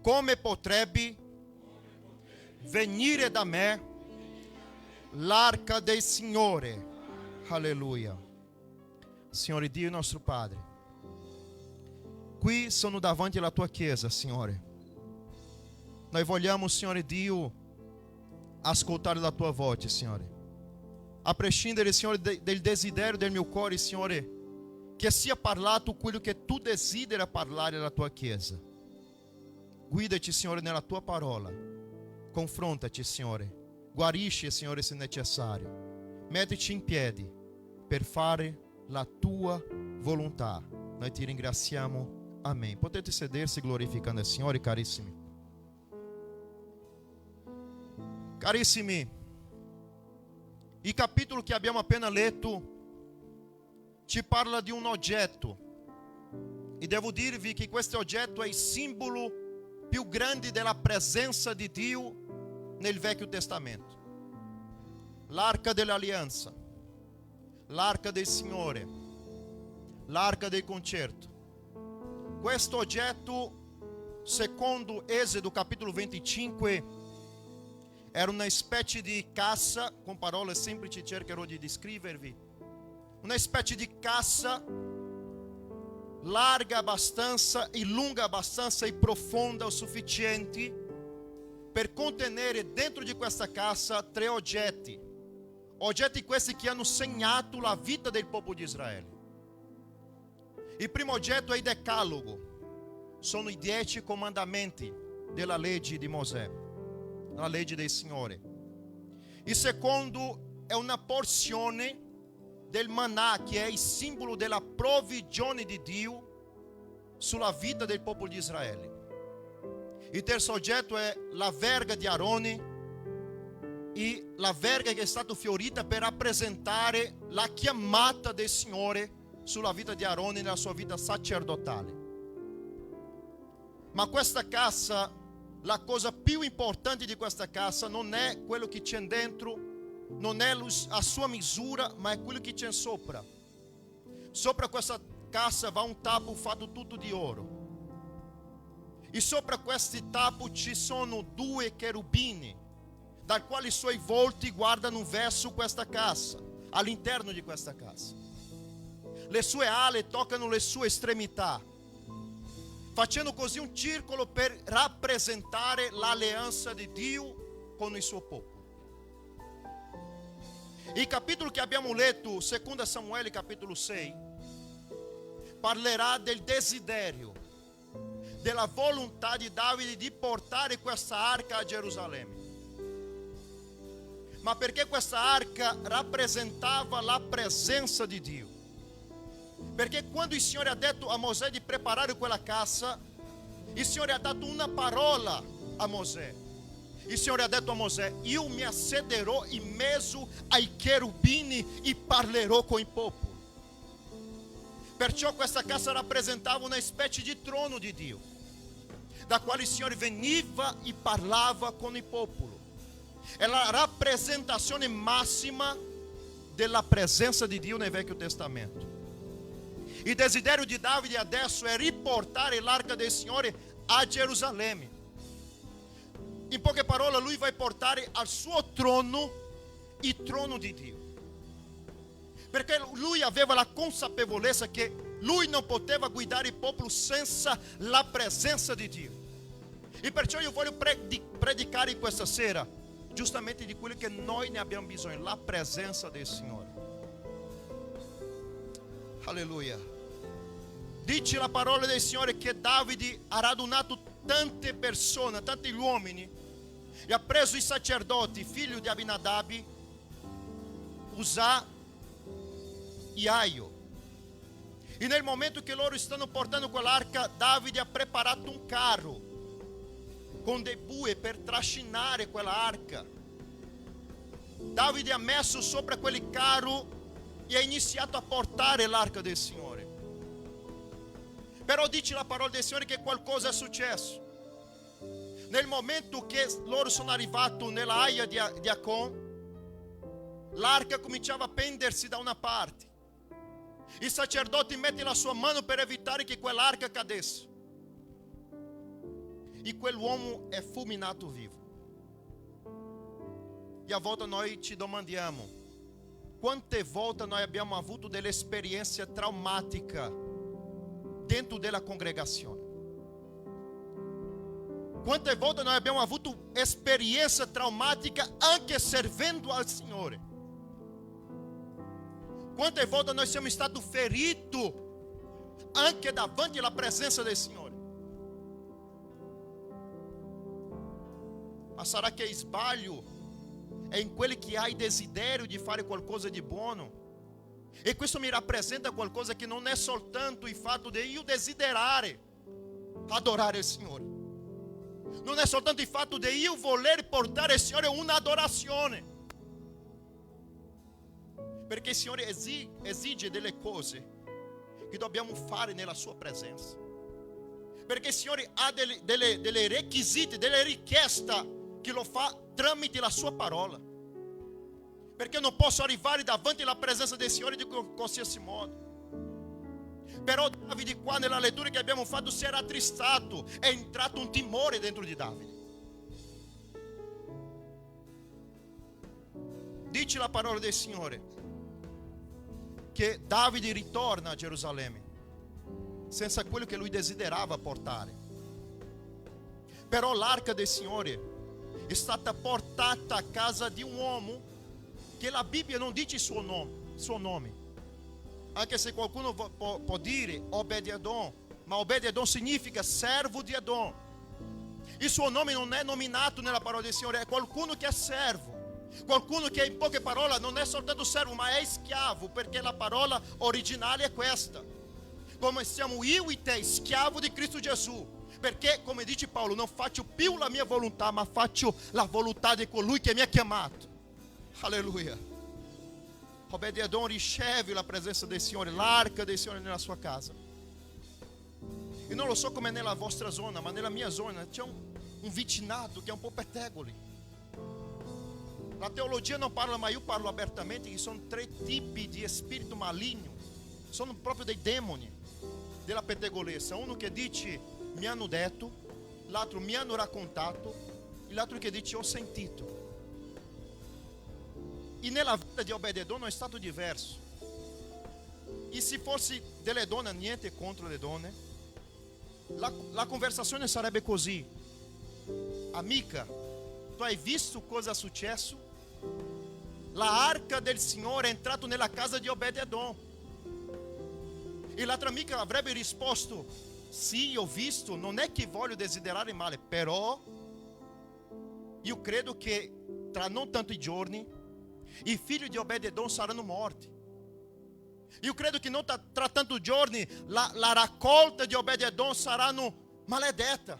come potrebbe venire da me l'arca del Signore. Alleluia. Signore Dio nostro Padre, qui sono davanti alla tua chiesa, Signore. Noi vogliamo, Signore Dio, ascoltare la tua voce, Signore. A prescindere, Signore, del desiderio del mio cuore, Signore, che sia parlato quello che tu desidera parlare alla tua chiesa. Guidaci, Signore, nella tua parola. Confrontaci, Signore. Guarisci, Signore, se necessario. Mettici in piedi per fare la tua volontà. Noi ti ringraziamo. Amen. Potete sedersi glorificando il Signore, carissimi. Carissimi, il capitolo che abbiamo appena letto ci parla di un oggetto. E devo dirvi che questo oggetto è il simbolo più grande della presenza di Dio nel Vecchio Testamento. L'arca dell'alleanza, l'arca del Signore, l'arca del concerto. Questo oggetto, secondo Esodo capitolo 25, era una specie di cassa, con parole semplici cercherò di descrivervi, una specie di cassa larga abbastanza e lunga abbastanza e profonda o sufficienti per contenere dentro di questa cassa tre oggetti. Oggetti questi che hanno segnato la vita del popolo di Israele. Il primo oggetto è il Decalogo, sono i 10 comandamenti della legge di Mosè, la legge del Signore. Il secondo è una porzione del manà, che è il simbolo della provvigione di Dio sulla vita del popolo di Israele. Il terzo oggetto è la verga di Aarone, e la verga che è stata fiorita per rappresentare la chiamata del Signore sulla vita di Aarone nella sua vita sacerdotale. Ma questa cassa, la cosa più importante di questa cassa non è quello che c'è dentro, non è a sua misura, ma è quello che c'è sopra. Sopra questa cassa va un tappo fatto tutto di oro. E sopra questi tappo ci sono 2 cherubini, dal quale i suoi volti guardano verso questa cassa, all'interno di questa cassa. Le sue ali toccano le sue estremità, facendo così un circolo per rappresentare l'alleanza di Dio con il suo popolo. Il capitolo che abbiamo letto, 2 Samuele capitolo 6, parlerà del desiderio, della volontà di Davide di portare questa arca a Gerusalemme. Ma perché questa arca rappresentava la presenza di Dio. Perché quando il Signore ha detto a Mosè di preparare quella cassa, il Signore ha dato una parola a Mosè. Il Signore ha detto a Mosè: io mi assederò in mezzo ai cherubini e parlerò con il popolo. Perciò questa cassa rappresentava una specie di trono di Dio, da quale il Signore veniva e parlava con il popolo. È la rappresentazione massima della presenza di Dio nel Vecchio Testamento. Il desiderio di Davide adesso è riportare l'arca del Signore a Gerusalemme. In poche parole, lui va portare al suo trono il trono di Dio. Perché lui aveva la consapevolezza che lui non poteva guidare il popolo senza la presenza di Dio. E perciò io voglio predicare questa sera giustamente di quello che noi ne abbiamo bisogno, la presenza del Signore. Alleluia. Dice la parola del Signore che Davide ha radunato tante persone, tanti uomini, e ha preso i sacerdoti, figlio di Abinadab, Uzza e Aio. E nel momento che loro stanno portando quell'arca, Davide ha preparato un carro con dei bue per trascinare quella arca. Davide ha messo sopra quel carro e ha iniziato a portare l'arca del Signore. Però dice la parola del Signore che qualcosa è successo. Nel momento che loro sono arrivati nella aia di Acon, l'arca cominciava a pendersi da una parte. Il sacerdote mette la sua mano per evitare che quell'arca cadesse. e quell'uomo è fulminato vivo. E a volte noi ci domandiamo: quante volte noi abbiamo avuto delle esperienze traumatiche dentro della congregazione? Quante volte noi abbiamo avuto esperienze traumatiche anche servendo al Signore? Quante volte noi siamo stati feriti anche davanti alla presenza del Signore? Ma sarà che sbaglio è in quelli che hai desiderio di fare qualcosa di buono? E questo mi rappresenta qualcosa che non è soltanto il fatto di io desiderare adorare il Signore. Non è soltanto il fatto di io voler portare al Signore un'adorazione. Perché il Signore esige delle cose che dobbiamo fare nella sua presenza. Perché il Signore ha delle requisiti, delle richieste che lo fa tramite la sua parola. Perché non posso arrivare davanti alla presenza del Signore di qualsiasi modo. Però Davide, qua nella lettura che abbiamo fatto, si era attristato, è entrato un timore dentro di Davide. Dice la parola del Signore che Davide ritorna a Gerusalemme senza quello che lui desiderava portare. Però l'arca del Signore è stata portata a casa di un uomo che la Bibbia non dice il suo nome. Anche se qualcuno può dire Obed-Edom, ma Obed-Edom significa servo di Edom. Il suo nome non è nominato nella parola del Signore, è qualcuno che è servo. Qualcuno che in poche parole non è soltanto servo, ma è schiavo, perché la parola originale è questa. Come siamo io e te, schiavo di Cristo Gesù. Perché, come dice Paolo, non faccio più la mia volontà, ma faccio la volontà di colui che mi ha chiamato. Alleluia. Obed-Edom riceve la presenza del Signore, l'arca del Signore nella sua casa. E non lo so come nella vostra zona, ma nella mia zona c'è un vicinato che è un po' pettegoli. La teologia non parla, ma io parlo apertamente, che sono 3 tipi di spirito maligno. Sono proprio dei demoni della pettegolezza. Uno che dice mi hanno detto, l'altro mi hanno raccontato, e l'altro che dice ho sentito. E nella vita di Obed-Edom non è stato diverso. E se fosse delle donne, niente contro le donne, la conversazione sarebbe così: amica, tu hai visto cosa è successo? La arca del Signore è entrata nella casa di Obed-Edom. E l'altra amica avrebbe risposto: sì, ho visto, non è che voglio desiderare male, però io credo che tra non tanti giorni i figli di Obed-Edom saranno morti. Io credo che non tra tanti giorni la raccolta di Obed-Edom saranno maledetta.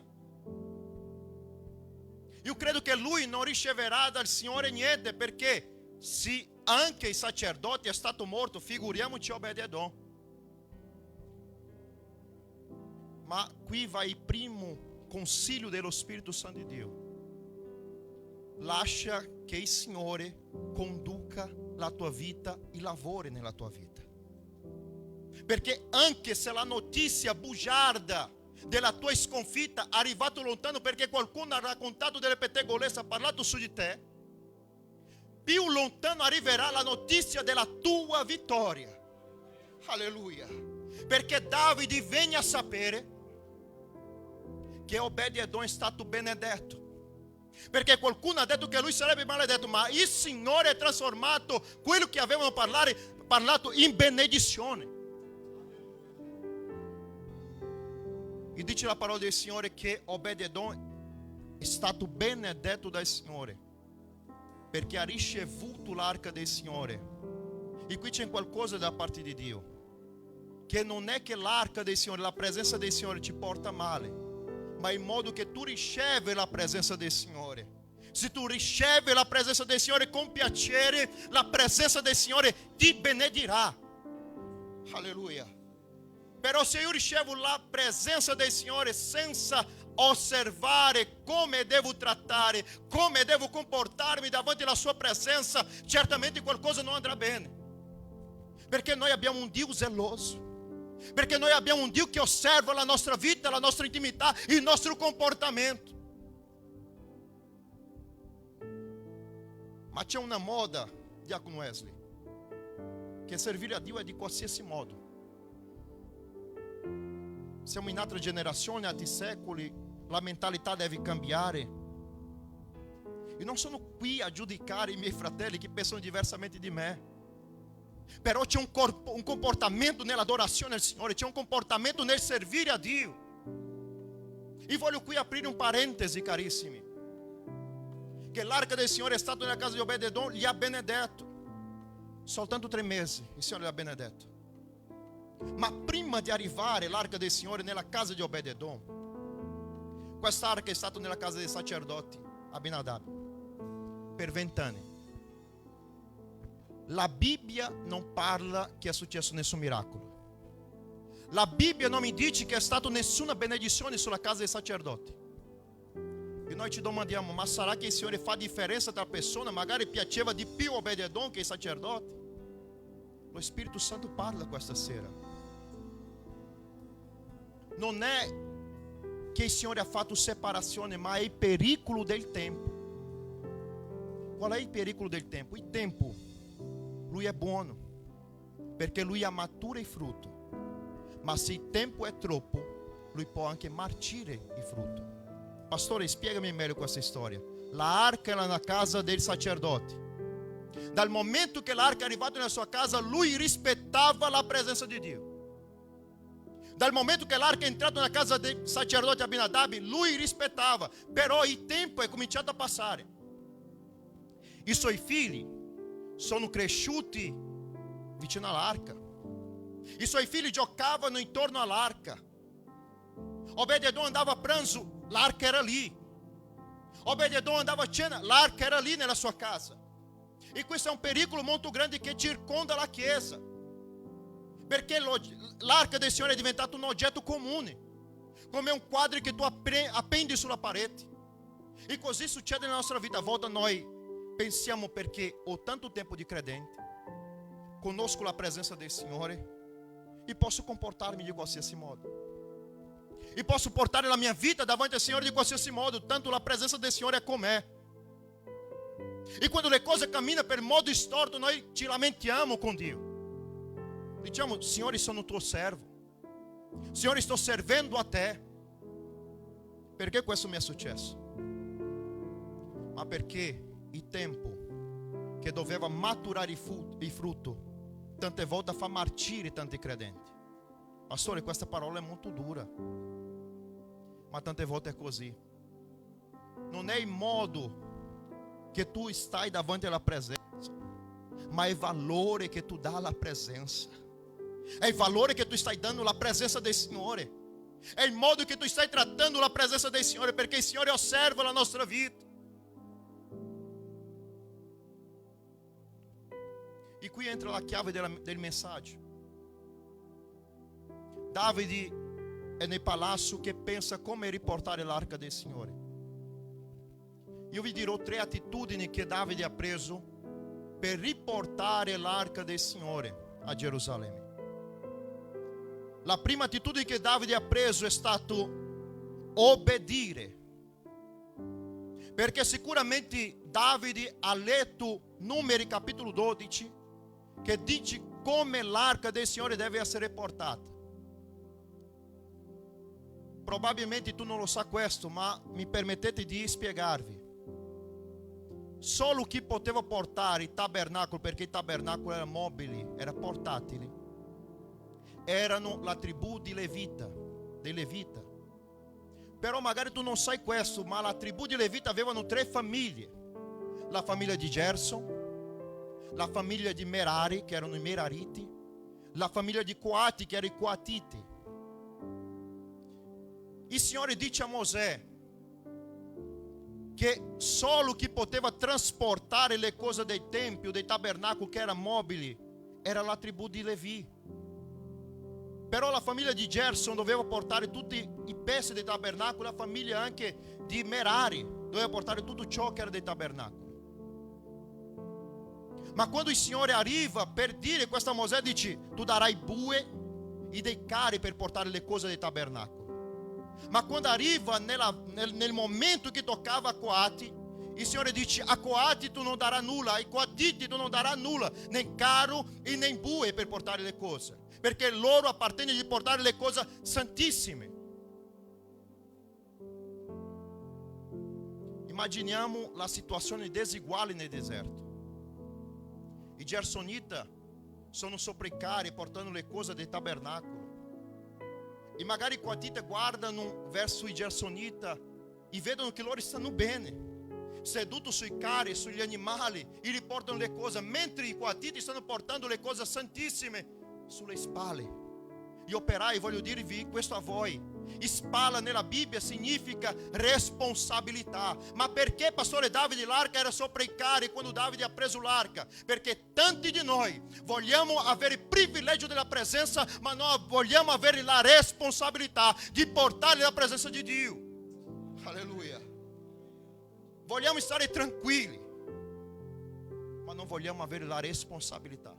Io credo che lui non riceverà dal Signore niente, perché se anche il sacerdote è stato morto, figuriamoci Obed-Edom. Ma qui va il primo consiglio dello Spirito Santo di Dio: lascia che il Signore conduca la tua vita e lavori nella tua vita. Perché anche se la notizia bugiarda della tua sconfitta è arrivata lontano, perché qualcuno ha raccontato delle pettegolezze, ha parlato su di te, più lontano arriverà la notizia della tua vittoria. Alleluia. Perché Davide venne a sapere che Obed-Edom è stato benedetto. Perché qualcuno ha detto che lui sarebbe maledetto, ma il Signore ha trasformato quello che avevano parlato in benedizione. E dice la parola del Signore che Obed-Edom è stato benedetto dal Signore, perché ha ricevuto l'arca del Signore. E qui c'è qualcosa da parte di Dio, che non è che l'arca del Signore, la presenza del Signore ti porta male, ma in modo che tu ricevi la presenza del Signore. Se tu ricevi la presenza del Signore con piacere, la presenza del Signore ti benedirà. Alleluia. Però se io ricevo la presenza del Signore senza osservare come devo trattare, come devo comportarmi davanti alla sua presenza, certamente qualcosa non andrà bene. Perché noi abbiamo un Dio zeloso. Perché noi abbiamo un Dio che osserva la nostra vita, la nostra intimità, il nostro comportamento. Ma c'è una moda, Diacono Wesley, che servire a Dio è di qualsiasi modo. Siamo in altre generazioni, altri secoli, la mentalità deve cambiare. Io non sono qui a giudicare i miei fratelli che pensano diversamente di me. Però c'è un comportamento nell'adorazione al Signore, c'è un comportamento nel servire a Dio. E voglio qui aprire un parentesi, carissimi, che l'arca del Signore è stato nella casa di Obed-Edom, gli ha benedetto. Soltanto 3 mesi il Signore gli ha benedetto. Ma prima di arrivare l'arca del Signore nella casa di Obed-Edom, questa arca è stata nella casa dei sacerdoti Abinadab per 20 anni. La Bibbia non parla che è successo nessun miracolo. La Bibbia non mi dice che è stata nessuna benedizione sulla casa dei sacerdoti. E noi ci domandiamo, ma sarà che il Signore fa differenza tra persone? Magari piaceva di più Obed-Edom che i sacerdoti. Lo Spirito Santo parla questa sera. Non è che il Signore ha fatto separazione, ma è il pericolo del tempo. Qual è il pericolo del tempo? Il tempo, lui è buono, perché lui matura il frutto. Ma se il tempo è troppo, lui può anche marcire il frutto. Pastore, spiegami meglio questa storia. L'arca era nella casa dei sacerdoti. Dal momento che l'arca è arrivata nella sua casa, lui rispettava la presenza di Dio. Dal momento che l'arca è entrata nella casa dei sacerdoti Abinadab, lui rispettava. Però il tempo è cominciato a passare. I suoi figli sono cresciuti vicino all'arca. I suoi figli giocavano intorno all'arca. Obed-Edom andava a pranzo, l'arca era lì. Obed-Edom andava a cena, l'arca era lì nella sua casa. E questo è un pericolo molto grande che circonda la chiesa, perché l'arca del Signore è diventato un oggetto comune, come un quadro che tu appendi sulla parete. E così succede nella nostra vita. A volte noi pensiamo, perché ho tanto tempo di credente, conosco la presenza del Signore e posso comportarmi di qualsiasi modo, e posso portare la mia vita davanti al Signore di qualsiasi modo, tanto la presenza del Signore è com'è. E quando le cose camminano per modo storto, noi ci lamentiamo con Dio. Diciamo, Signore, sono tuo servo. Signore, sto servendo a te. Perché questo mi è successo? Ma perché il tempo che doveva maturare il frutto, tante volte fa marcire tanti credenti. Pastore, questa parola è molto dura, ma tante volte è così. Non è il modo che tu stai davanti alla presenza, ma è il valore che tu dà alla presenza. È il valore che tu stai dando alla presenza del Signore. È il modo che tu stai trattando la presenza del Signore, perché il Signore osserva la nostra vita. E qui entra la chiave del messaggio. Davide è nel palazzo che pensa come riportare l'arca del Signore. Io vi dirò 3 attitudini che Davide ha preso per riportare l'arca del Signore a Gerusalemme. La prima attitudine che Davide ha preso è stato obbedire, perché sicuramente Davide ha letto Numeri capitolo 12, che dice come l'arca del Signore deve essere portata. Probabilmente tu non lo sai questo, ma mi permettete di spiegarvi. Solo chi poteva portare il tabernacolo, perché i tabernacoli erano mobili, erano portatili, erano la tribù di Levita, dei Levita. Però magari tu non sai questo, ma la tribù di Levita avevano 3 famiglie: la famiglia di Gerson, la famiglia di Merari, che erano i Merariti, la famiglia di Coati, che erano i Coatiti. Il Signore dice a Mosè che solo chi poteva trasportare le cose dei templi o dei tabernacoli che erano mobili era la tribù di Levi. Però la famiglia di Gerson doveva portare tutti i pezzi dei tabernacoli, la famiglia anche di Merari doveva portare tutto ciò che era dei tabernacoli. Ma quando il Signore arriva per dire questo a Mosè, dice: tu darai bue e dei cari per portare le cose del tabernacolo. Ma quando arriva nel momento che toccava a Coati, il Signore dice: a Coati tu non darai nulla, ai coatiti tu non darai nulla, né carro e né bue per portare le cose, perché loro appartiene di portare le cose santissime. Immaginiamo la situazione disuguale nel deserto. I gersoniti sono sopra i carri portando le cose del tabernacolo, e magari i coatiti guardano verso i gersoniti e vedono che loro stanno bene, seduti sui carri, sugli animali, e riportano le cose, mentre i coatiti stanno portando le cose santissime sulle spalle. Gli operai, voglio dirvi questo a voi: spalla nella Bibbia significa responsabilità. Ma perché, pastore Davide, l'arca era sopra i carri quando Davide ha preso l'arca? Perché tanti di noi vogliamo avere il privilegio della presenza, ma non vogliamo avere la responsabilità di portare la presenza di Dio. Alleluia. Vogliamo stare tranquilli, ma non vogliamo avere la responsabilità.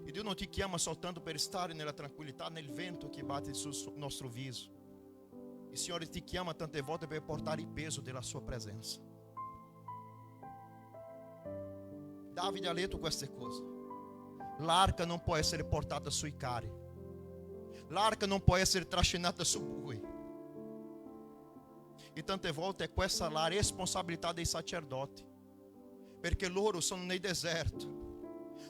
E Dio non ti chiama soltanto per stare nella tranquillità, nel vento che batte sul nostro viso. Il Signore ti chiama tante volte per portare il peso della sua presenza. Davide ha letto queste cose. L'arca non può essere portata sui carri, l'arca non può essere trascinata su bui. E tante volte è questa la responsabilità dei sacerdoti, perché loro sono nel deserto,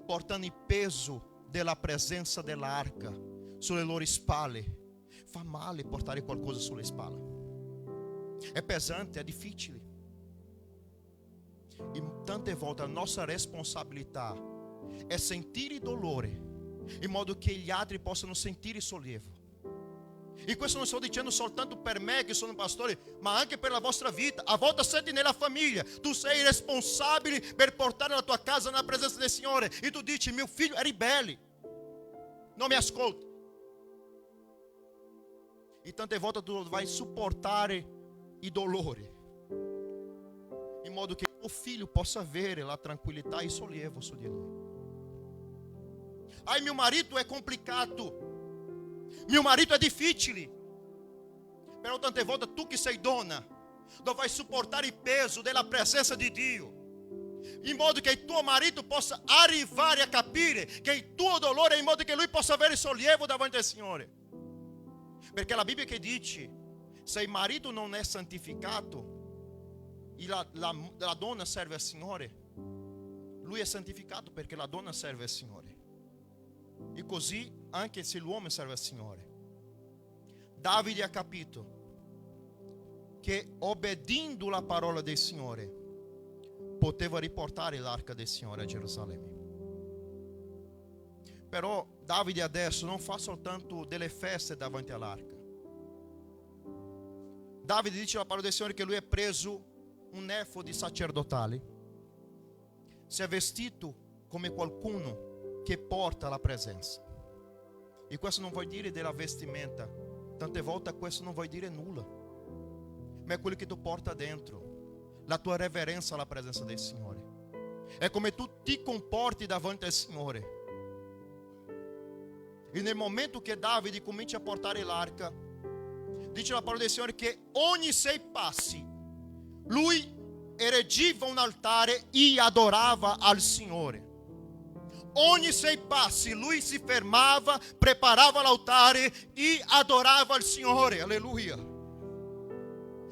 portando il peso della presenza dell'arca sulle loro spalle. Fa male portare qualcosa sulle spalle, è pesante, è difficile. E tante volte la nostra responsabilità è sentire dolore in modo che gli altri possano sentire sollievo. E questo non sto dicendo soltanto per me che sono pastore, ma anche per la vostra vita. A volte senti nella famiglia, tu sei responsabile per portare la tua casa nella presenza del Signore, e tu dici: mio figlio è ribelle, non mi ascolta. E tante volte tu vai supportare il dolore in modo che tuo figlio possa avere la tranquillità e il sollievo su di lui. Mio marito è complicato, mio marito è difficile. Però tante volte tu che sei donna dovrai supportare il peso della presenza di Dio, in modo che il tuo marito possa arrivare a capire che il tuo dolore è in modo che lui possa avere sollievo davanti al Signore. Perché la Bibbia che dice: se il marito non è santificato e la donna serve al Signore, lui è santificato perché la donna serve al Signore. E così anche se l'uomo serve al Signore. Davide ha capito che obbedendo la parola del Signore poteva riportare l'arca del Signore a Gerusalemme. Però Davide adesso non fa soltanto delle feste davanti all'arca. Davide dice la parola del Signore che lui ha preso un efodi sacerdotale, si è vestito come qualcuno che porta la presenza. E questo non vuol dire della vestimenta, tante volte questo non vuol dire nulla, ma è quello che tu porta dentro, la tua reverenza alla presenza del Signore. È come tu ti comporti davanti al Signore. E nel momento che Davide comincia a portare l'arca, dice la parola del Signore che ogni 6 passi lui erigiva un altare e adorava al Signore. Ogni 6 passi lui si fermava, preparava l'altare e adorava il Signore. Alleluia.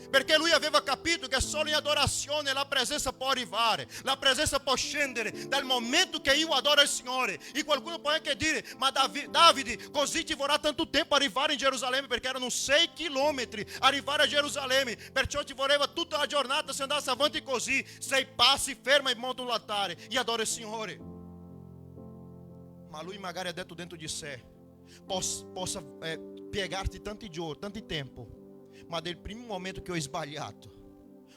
Perché lui aveva capito che solo in adorazione la presenza può arrivare, la presenza può scendere dal momento che io adoro il Signore. E qualcuno può anche dire: ma Davide, così ti vorrà tanto tempo arrivare in Gerusalemme? Perché erano 6 chilometri arrivare a Gerusalemme, perciò ti voleva tutta la giornata. Se andasse avanti così, 6 passi, ferma e monta l'altare e adora il Signore. Ma lui magari ha detto dentro di sé: possa piegarti tanti giorni, tanti tempo, ma del primo momento che ho sbagliato,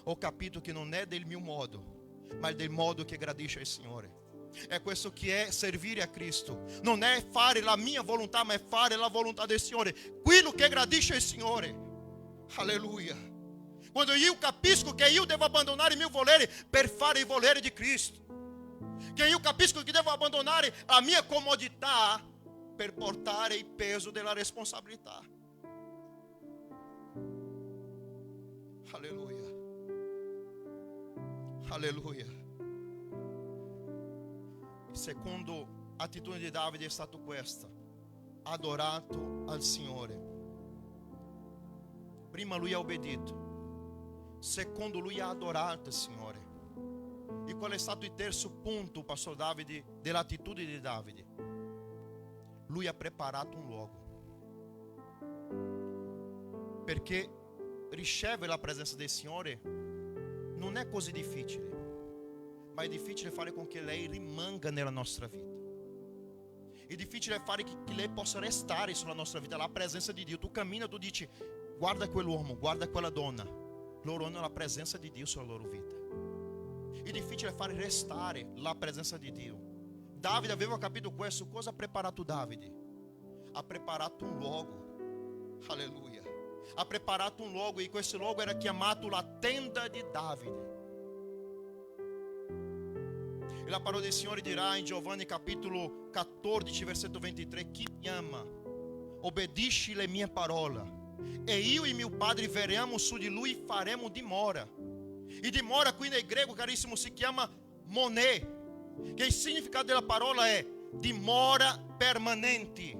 ho capito che non è del mio modo, ma è del modo che gradisce il Signore. È questo che è servire a Cristo. Non è fare la mia volontà, ma è fare la volontà del Signore, quello che gradisce il Signore. Alleluia. Quando io capisco che io devo abbandonare il mio volere per fare il volere di Cristo, che io capisco che devo abbandonare la mia comodità per portare il peso della responsabilità. Alleluia. Alleluia. Secondo attitudine di Davide è stato questa: adorato al Signore. Prima lui ha obbedito, secondo lui ha adorato il Signore. E qual è stato il terzo punto, pastor Davide, dell'attitudine di Davide? Lui ha preparato un luogo, perché ricevere la presenza del Signore non è così difficile, ma è difficile fare con che lei rimanga nella nostra vita. È difficile fare che lei possa restare sulla nostra vita, la presenza di Dio. Tu cammina, tu dici: guarda quell'uomo, guarda quella donna, loro hanno la presenza di Dio sulla loro vita. È difficile fare restare la presenza di Dio. Davide aveva capito questo. Cosa ha preparato Davide? Ha preparato un luogo. Alleluia. Ha preparato un luogo, e questo luogo era chiamato la tenda di Davide. E la parola del Signore dirà in Giovanni capitolo 14 versetto 23: chi mi ama obbedisce le mie parole, e io e mio Padre verremo su di lui, faremo dimora. E dimora qui nel greco, carissimo, si chiama monè, che il significato della parola è dimora permanente,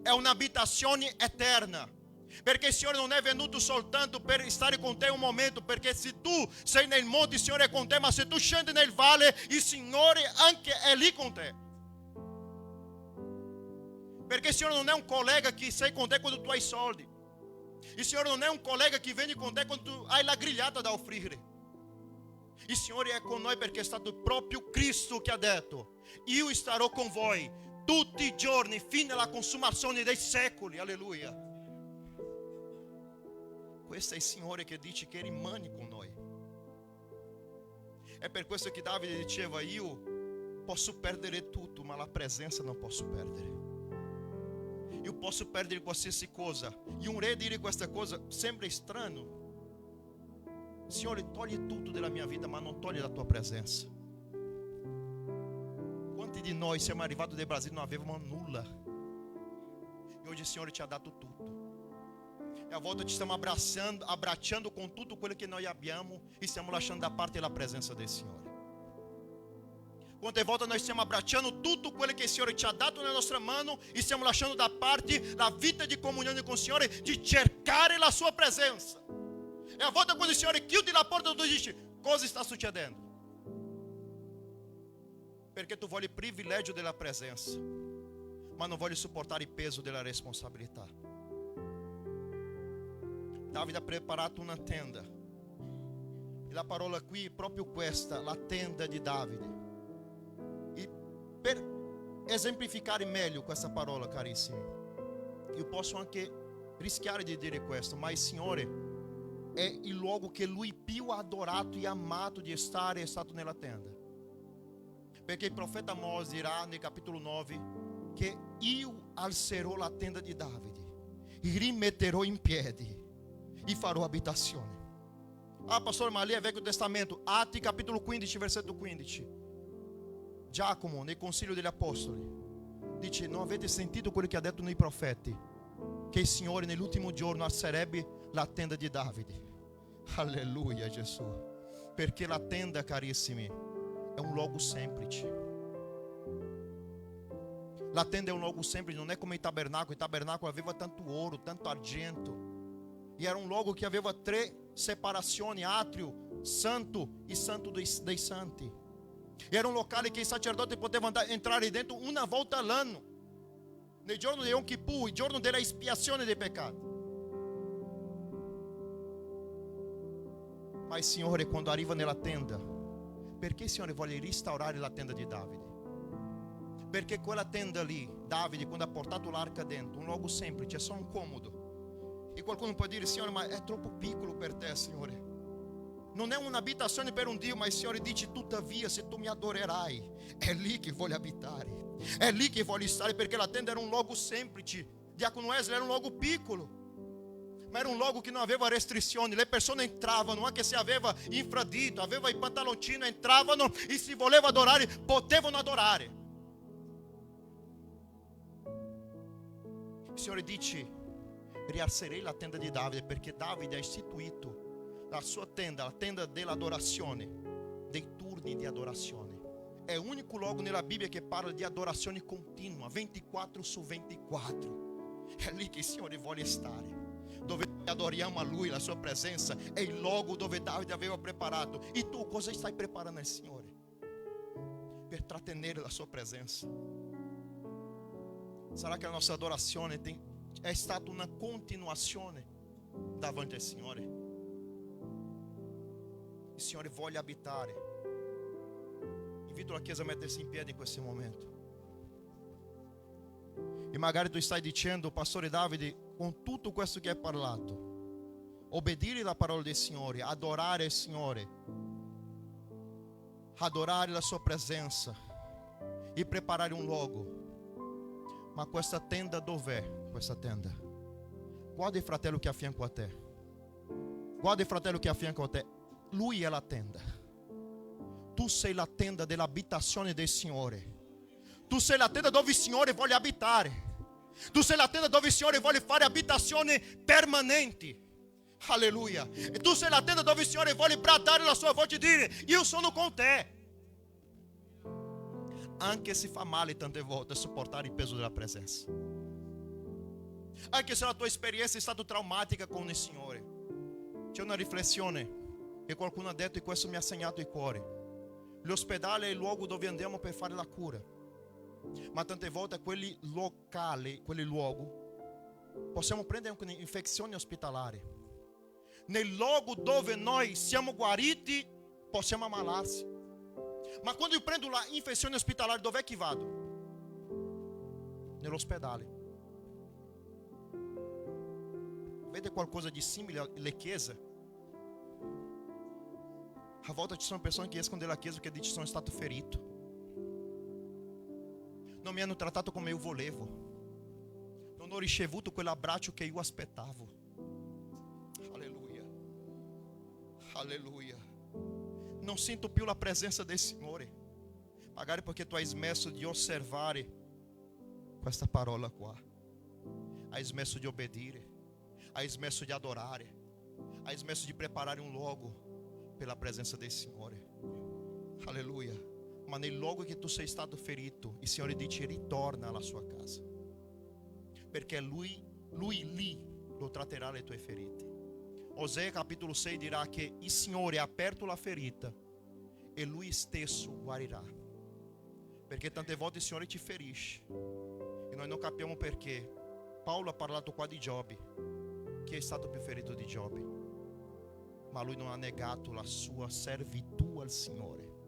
è un'abitazione eterna. Perché il Signore non è venuto soltanto per stare con te un momento, perché se tu sei nel monte il Signore è con te, ma se tu scendi nel valle il Signore anche è lì con te. Perché il Signore non è un collega che sei con te quando tu hai soldi. Il Signore non è un collega che viene con te quando tu hai la grigliata da offrire. Il Signore è con noi perché è stato proprio Cristo che ha detto: io starò con voi tutti i giorni fino alla consumazione dei secoli. Alleluia. Questo è il Signore che dice che rimane con noi. È per questo che Davide diceva: io posso perdere tutto, ma la presenza non posso perdere. Io posso perdere qualsiasi cosa. E un re dire questa cosa sembra strano. Signore, togli tutto della mia vita, ma non togli la tua presenza. Quanti di noi siamo arrivati dal Brasile e non avevamo nulla, e oggi il Signore ci ha dato tutto. E a volte ci stiamo abbracciando con tutto quello che noi abbiamo e stiamo lasciando da parte la presenza del Signore. Quante volte noi stiamo abbracciando tutto quello che il Signore ci ha dato nella nostra mano e stiamo lasciando da parte la vita di comunione con il Signore, di cercare la sua presenza. E a volte quando il Signore chiude la porta, tu dici: cosa sta succedendo? Perché tu vuoi il privilegio della presenza, ma non vuoi sopportare il peso della responsabilità. Davide ha preparato una tenda, e la parola qui è proprio questa, la tenda di Davide. E per esemplificare meglio questa parola, carissimi, io posso anche rischiare di dire questo, ma il Signore è il luogo che Lui più ha adorato e amato di stare, è stato nella tenda. Perché il profeta Mosè dirà nel capitolo 9 che io alzerò la tenda di Davide e rimetterò in piedi e farò abitazione. Ah, pastore, ma lì è Vecchio Testamento. Atti capitolo 15 versetto 15. Giacomo nel Consiglio degli Apostoli dice: non avete sentito quello che ha detto nei profeti, che il Signore nell'ultimo giorno alzerebbe la tenda di Davide. Alleluia, Gesù. Perché la tenda, carissimi, è un luogo semplice. La tenda è un luogo semplice, non è come il tabernacolo aveva tanto ouro, tanto argento, e era un luogo che aveva 3 separazioni: atrio, santo e santo dei santi. Era un locale che i sacerdoti potevano entrare dentro una volta all'anno, nel giorno di Yom Kippur, il giorno della espiazione dei peccati. Ma il Signore, quando arriva nella tenda, perché il Signore vuole restaurare la tenda di Davide? Perché quella tenda lì, Davide, quando ha portato l'arca dentro, un luogo semplice, è solo un comodo. E qualcuno può dire: Signore, ma è troppo piccolo per te, Signore. Non è un'abitazione per un Dio, ma il Signore dice: tuttavia, se tu mi adorerai, è lì che voglio abitare, è lì che voglio stare. Perché la tenda era un luogo semplice. Diacono Wesley, era un luogo piccolo, ma era un luogo che non aveva restrizioni. Le persone entravano, anche se aveva infradito, aveva i pantaloncini, entravano, e se voleva adorare, potevano adorare. Il Signore dice: rialzerei la tenda di Davide, perché Davide ha istituito la sua tenda, la tenda dell'adorazione, dei turni di adorazione. È l'unico luogo nella Bibbia che parla di adorazione continua, 24 su 24. È lì che il Signore vuole stare, dove adoriamo a Lui, la sua presenza. È il luogo dove Davide aveva preparato. E tu cosa stai preparando al Signore per trattenere la sua presenza? Sarà che la nostra adorazione è stata una continuazione davanti al Signore? Il Signore vuole abitare. Invito la Chiesa a mettersi in piedi in questo momento. E magari tu stai dicendo: Pastore Davide, con tutto questo che hai parlato, obbedire la parola del Signore, adorare il Signore, adorare la sua presenza e preparare un luogo. Ma questa tenda dov'è? Questa tenda? Guarda il fratello che è a fianco a te. Guarda il fratello che è a fianco a te. Lui è la tenda. Tu sei la tenda dell'abitazione del Signore. Tu sei la tenda dove il Signore vuole abitare. Tu sei la tenda dove il Signore vuole fare abitazioni permanenti. Alleluia. E tu sei la tenda dove il Signore vuole bradare la sua voce e dire: io sono con te. Anche se fa male tante volte sopportare il peso della presenza. Anche se la tua esperienza è stata traumatica con il Signore. C'è una riflessione che qualcuno ha detto e questo mi ha segnato il cuore. L'ospedale è il luogo dove andiamo per fare la cura. Ma tante volte quelli locali, quelli luoghi, possiamo prendere anche infezioni ospitalari. Nel luogo dove noi siamo guariti possiamo ammalarsi. Ma quando io prendo la infezione ospitalaria, dov'è che vado? Nell'ospedale. Vede qualcosa di simile alle chiese? A volte ci sono persone che escono dalla chiesa che dicono: sono stato ferito, non mi hanno trattato come io volevo, non ho ricevuto quell'abbraccio che io aspettavo. Alleluia. Alleluia. Non sento più la presenza del Signore, magari perché tu hai smesso di osservare questa parola qua, hai smesso di obbedire, hai smesso di adorare, hai smesso di preparare un luogo per la presenza del Signore. Alleluia. Ma nel luogo che tu sei stato ferito, il Signore dice: ritorna alla sua casa, perché Lui lì lo tratterà le tue ferite. Osea capitolo 6 dirà che il Signore ha aperto la ferita e Lui stesso guarirà. Perché tante volte il Signore ci ferisce e noi non capiamo perché. Paolo ha parlato qua di Giobbe. Chi è stato più ferito di Giobbe? Ma lui non ha negato la sua servitù al Signore.